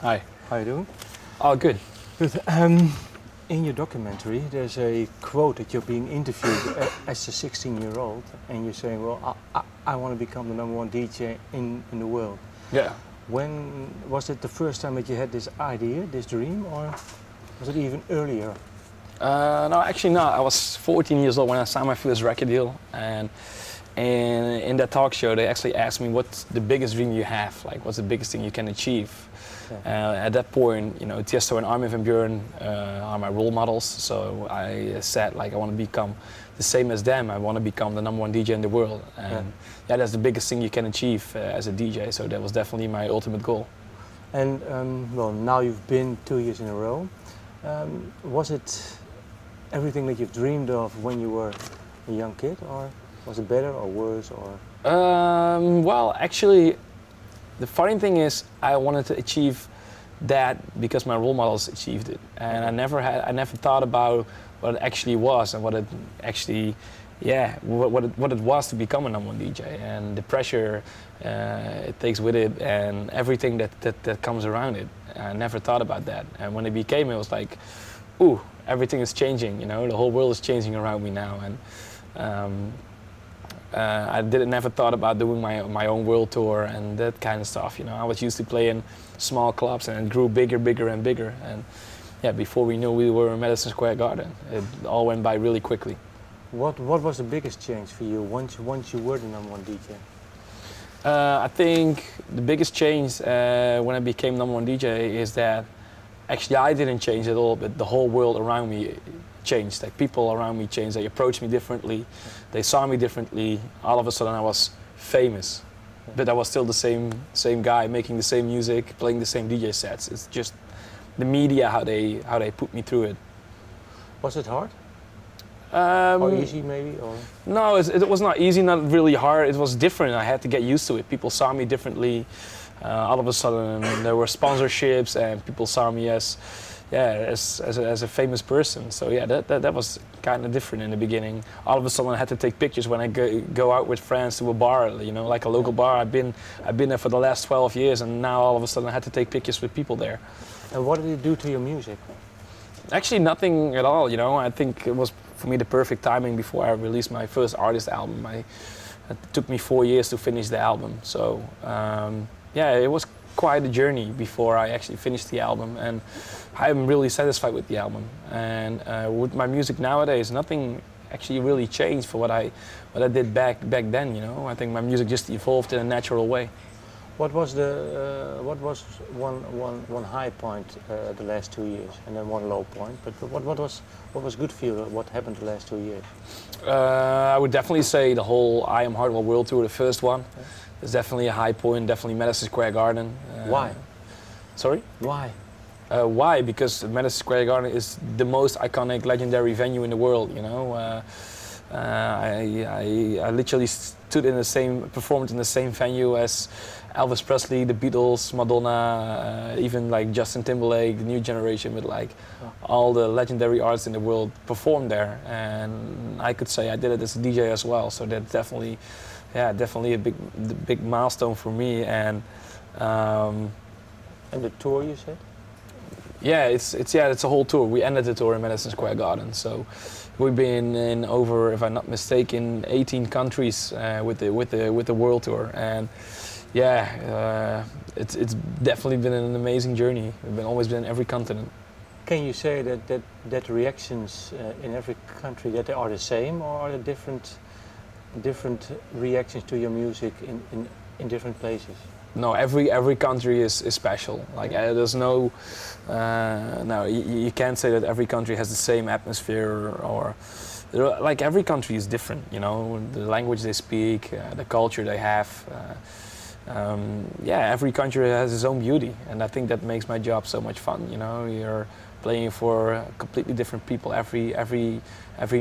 Hi. How are you doing? Oh, good. Good. In your documentary, there's a quote that you're being interviewed as a 16-year-old, and you're saying, well, I want to become the #1 DJ in the world. Yeah. When was it the first time that you had this idea, this dream, or was it even earlier? No, actually not. I was 14 years old when I signed my first record deal, and in that talk show, they actually asked me, what's the biggest dream you have? Like, what's the biggest thing you can achieve? Yeah. At that point, you know, Tiesto and Armin van Buuren are my role models. So I said, like, I want to become the same as them. I want to become the #1 DJ in the world. And yeah, that's the biggest thing you can achieve as a DJ. So that was definitely my ultimate goal. And well, now you've been 2 years in a row. Was it everything that you've dreamed of when you were a young kid, or was it better or worse? Or well, actually, the funny thing is, I wanted to achieve that because my role models achieved it, and I never thought about what it actually was and what it actually, what it was to become a #1 DJ, and the pressure it takes with it, and everything that comes around it. I never thought about that, and when it became, it was like, ooh, everything is changing. You know, the whole world is changing around me now, and. I never thought about doing my own world tour and that kind of stuff. You know, I was used to playing small clubs, and it grew bigger and bigger. And yeah, before we knew, we were in Madison Square Garden. It all went by really quickly. What was the biggest change for you once you were the #1 DJ? I think the biggest change when I became #1 DJ is that actually I didn't change at all, but the whole world around me changed. Like, people around me changed. They approached me differently. They saw me differently. All of a sudden I was famous, but I was still the same guy making the same music, playing the same DJ sets. It's just the media, how they put me through it. Was it hard? Or easy maybe? Or? No, it was not easy, not really hard. It was different. I had to get used to it. People saw me differently. All of a sudden there were sponsorships, and people saw me as a famous person. So yeah, that was kind of different in the beginning. All of a sudden I had to take pictures when I go out with friends to a bar, you know, like a local bar. I've been there for the last 12 years, and now all of a sudden I had to take pictures with people there. And what did it do to your music? Actually nothing at all, you know. I think it was, for me, the perfect timing before I released my first artist album. It took me 4 years to finish the album. So yeah, it was quite a journey before I actually finished the album, and I'm really satisfied with the album. And with my music nowadays, nothing actually really changed for what I did back then. You know, I think my music just evolved in a natural way. What was one high point the last 2 years, and then one low point? But what was good for you? What happened the last 2 years? I would definitely say the whole I Am Hardwell World Tour, the first one. It's definitely a high point, definitely Madison Square Garden. Why? Sorry? Why? Why? Because Madison Square Garden is the most iconic, legendary venue in the world, you know. I literally performed in the same venue as Elvis Presley, the Beatles, Madonna, even like Justin Timberlake, the new generation, with like all the legendary artists in the world performed there. And I could say I did it as a DJ as well, so that's definitely a big milestone for me. And the tour, you said? Yeah, it's a whole tour. We ended the tour in Madison Square Garden, so we've been in over, if I'm not mistaken, 18 countries with the world tour. And yeah, it's definitely been an amazing journey. We've always been in every continent. Can you say that reactions in every country, that they are the same, or are there different reactions to your music in different places? No, every country is special. Like, there's no, you can't say that every country has the same atmosphere, or like, every country is different. You know, the language they speak, the culture they have. Every country has its own beauty, and I think that makes my job so much fun. You know, you're playing for completely different people every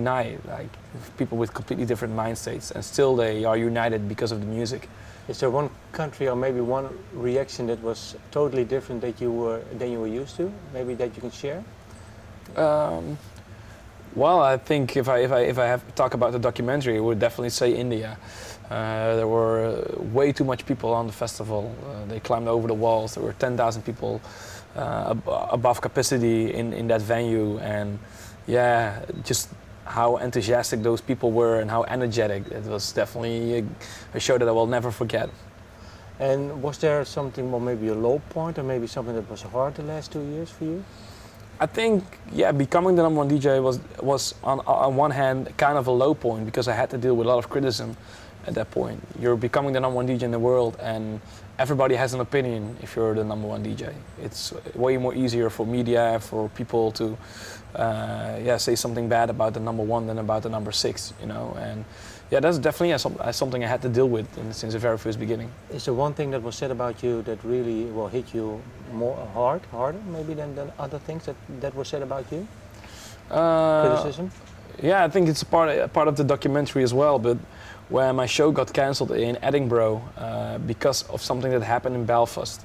night, like people with completely different mind states, and still they are united because of the music. Is there one country or maybe one reaction that was totally different than you were used to? Maybe that you can share? Well, I think if I have to talk about the documentary, I would definitely say India. There were way too much people on the festival. They climbed over the walls. There were 10,000 people above capacity in that venue, and yeah, just how enthusiastic those people were and how energetic. It was definitely a show that I will never forget. And was there something, well, maybe a low point, or maybe something that was hard the last 2 years for you? I think, yeah, becoming the number one DJ was on one hand kind of a low point because I had to deal with a lot of criticism at that point. You're becoming the number one DJ in the world, and everybody has an opinion if you're the number one DJ. It's way more easier for media, for people to say something bad about the number one than about the number six, you know. And yeah, that's definitely something I had to deal with since the very first beginning. Is there one thing that was said about you that really hit you harder maybe than other things that were said about you? Criticism? Yeah, I think it's a part of the documentary as well. But when my show got cancelled in Edinburgh because of something that happened in Belfast,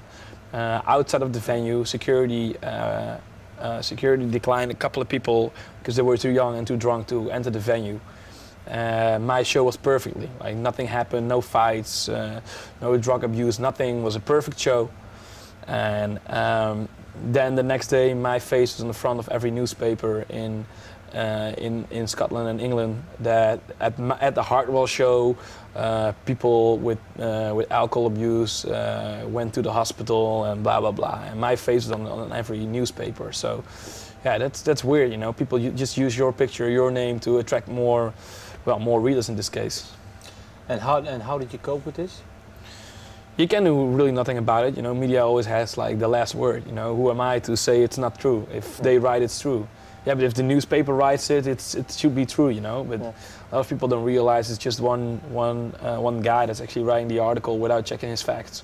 outside of the venue, security declined a couple of people because they were too young and too drunk to enter the venue. My show was perfectly, like nothing happened, no fights, no drug abuse, nothing. Was a perfect show. And then the next day, my face was on the front of every newspaper in Scotland and England. That at the Hardwell show, people with alcohol abuse went to the hospital and blah blah blah. And my face was on every newspaper. So, yeah, that's weird, you know. People just use your picture, your name to attract more readers in this case. And how did you cope with this? You can do really nothing about it. You know, media always has like the last word. You know, who am I to say it's not true? If they write, it's true. Yeah, but if the newspaper writes it, it should be true. You know, but a lot of people don't realize it's just one guy that's actually writing the article without checking his facts.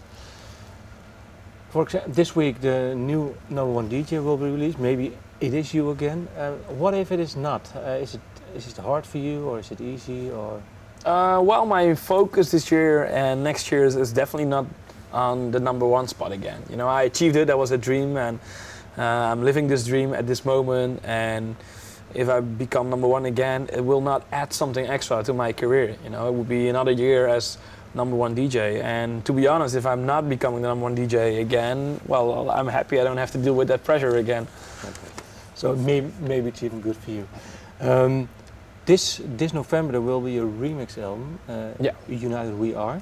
For example, this week the new number one DJ will be released. Maybe it is you again. What if it is not? Is it hard for you, or is it easy, or? Well, my focus this year and next year is definitely not on the number one spot again. You know, I achieved it. That was a dream, and I'm living this dream at this moment. And if I become number one again, it will not add something extra to my career. You know, it would be another year as number one DJ. And to be honest, if I'm not becoming the number one DJ again, well, I'm happy I don't have to deal with that pressure again. Okay. So maybe it's even good for you. This November there will be a remix album, United We Are.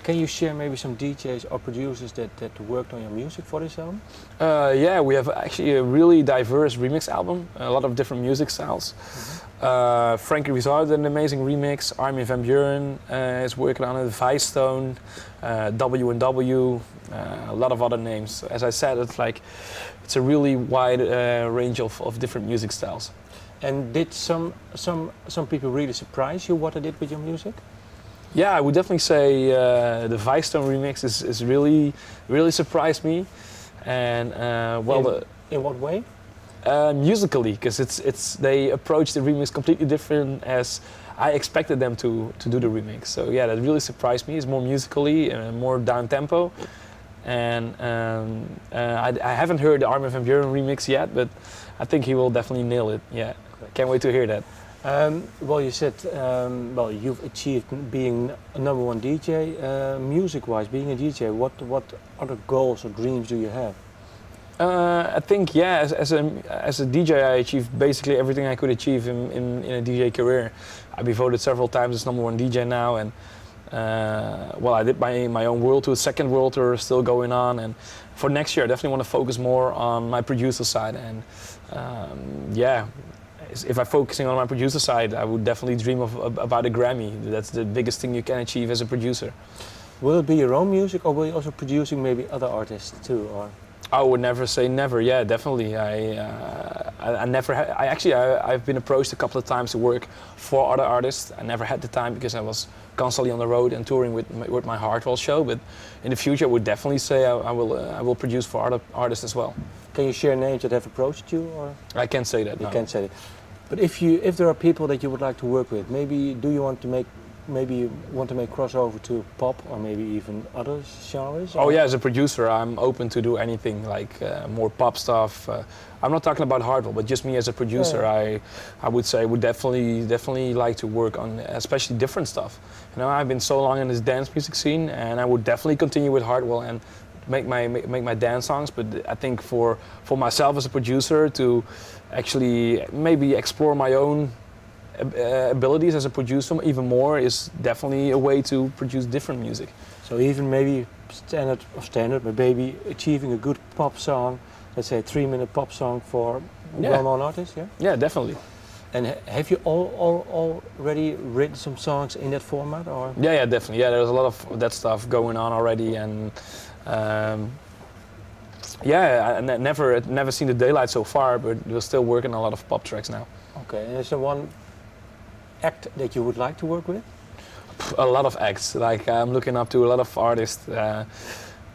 Can you share maybe some DJs or producers that worked on your music for this album? Yeah, we have actually a really diverse remix album, a lot of different music styles. Mm-hmm. Frankie Rizard did an amazing remix, Armin van Buuren is working on it, Vicestone, W&W, a lot of other names. As I said, it's a really wide range of different music styles. And did some people really surprise you what they did with your music? Yeah, I would definitely say the Vicestone remix is really surprised me. And in what way? Musically, because they approached the remix completely different as I expected them to do the remix. So yeah, that really surprised me. It's more musically and more down tempo. And I haven't heard the Armin van Buuren remix yet, but I think he will definitely nail it. Yeah, can't wait to hear that. Well, you said you've achieved being a number one DJ. Music-wise, being a DJ, what other goals or dreams do you have? I think as a DJ, I achieved basically everything I could achieve in a DJ career. I've been voted several times as number one DJ now, and I did my own world tour, second world tour still going on, and for next year I definitely want to focus more on my producer side. And if I'm focusing on my producer side, I would definitely dream about a Grammy. That's the biggest thing you can achieve as a producer. Will it be your own music, or will you also producing maybe other artists too? Or I would never say never. Yeah, definitely. I've been approached a couple of times to work for other artists. I never had the time because I was constantly on the road and touring with my Hardwell show. But in the future, I would definitely say I will produce for other artists as well. Can you share names that have approached you, or? I can't say that. You can't say that. But if there are people that you would like to work with, maybe do you want to make maybe you want to make crossover to pop or maybe even other genres? Oh or- yeah, as a producer, I'm open to do anything like more pop stuff. I'm not talking about Hardwell, but just me as a producer, Yeah. I would say would definitely like to work on especially different stuff. You know, I've been so long in this dance music scene, and I would definitely continue with Hardwell and make my dance songs. But I think for myself as a producer to actually maybe explore my own abilities as a producer even more is definitely a way to produce different music. So even maybe standard, but maybe achieving a good pop song, let's say a 3-minute pop song for Yeah. well-known artists, yeah? Yeah, definitely. And have you already written some songs in that format, or? Yeah, definitely. Yeah, there's a lot of that stuff going on already, and yeah, I never seen the daylight so far, but we're still working on a lot of pop tracks now. Okay, and is there one act that you would like to work with? A lot of acts. Like I'm looking up to a lot of artists.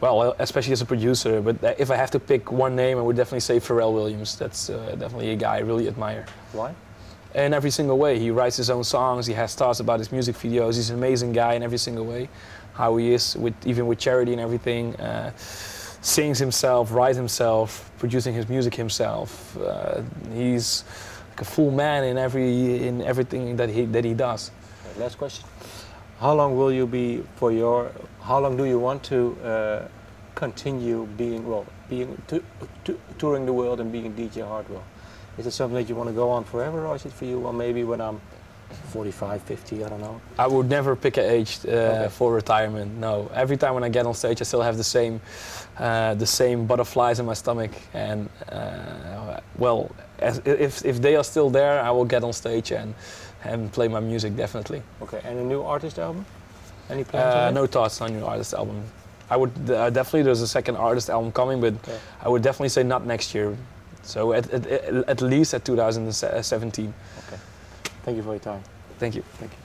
Well, especially as a producer. But if I have to pick one name, I would definitely say Pharrell Williams. That's definitely a guy I really admire. Why? In every single way, he writes his own songs. He has thoughts about his music videos. He's an amazing guy in every single way. How he is, even with charity and everything. Sings himself, writes himself, producing his music himself. He's like a full man in everything that he does. Okay, last question. How long will you be how long do you want to continue touring the world and being DJ Hardwell? Is it something that you want to go on forever, or is it for you, well, maybe when I'm 45, 50, I don't know? I would never pick an age for retirement. No, every time when I get on stage, I still have the same butterflies in my stomach. And well, if they are still there, I will get on stage and play my music definitely. Okay, and a new artist album? Any plans on that? No thoughts on new artist album. I would definitely, there's a second artist album coming, but Okay. I would definitely say not next year. So at least at 2017. Okay. Thank you for your time. Thank you. Thank you.